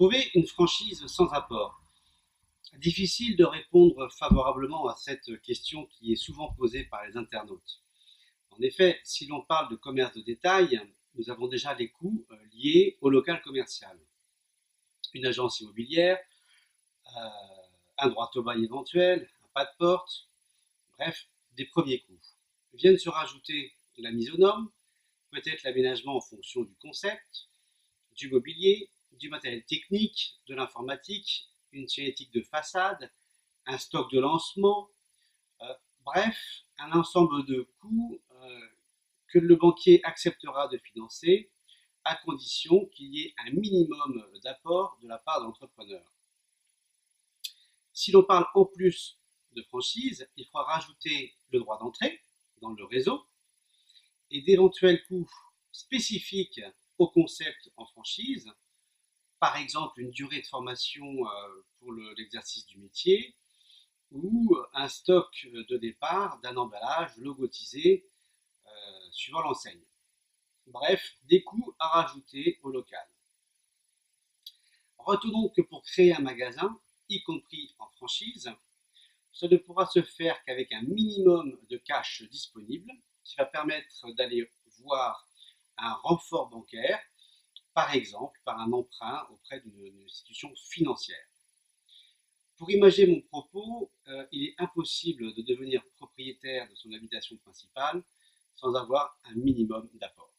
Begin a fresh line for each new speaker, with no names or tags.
Trouver une franchise sans apport. Difficile de répondre favorablement à cette question qui est souvent posée par les internautes. En effet, si l'on parle de commerce de détail, nous avons déjà les coûts liés au local commercial. Une agence immobilière, un droit au bail éventuel, un pas de porte, bref, des premiers coûts. Viennent se rajouter la mise aux normes, peut-être l'aménagement en fonction du concept, du mobilier, du matériel technique, de l'informatique, une signalétique de façade, un stock de lancement, bref, un ensemble de coûts que le banquier acceptera de financer à condition qu'il y ait un minimum d'apport de la part de l'entrepreneur. Si l'on parle en plus de franchise, il faudra rajouter le droit d'entrée dans le réseau et d'éventuels coûts spécifiques au concept en franchise, par exemple une durée de formation pour l'exercice du métier ou un stock de départ d'un emballage logotisé suivant l'enseigne. Bref, des coûts à rajouter au local. Retenons que pour créer un magasin, y compris en franchise, ça ne pourra se faire qu'avec un minimum de cash disponible qui va permettre d'aller voir un renfort bancaire, par exemple par un emprunt auprès d'une institution financière. Pour imager mon propos, il est impossible de devenir propriétaire de son habitation principale sans avoir un minimum d'apport.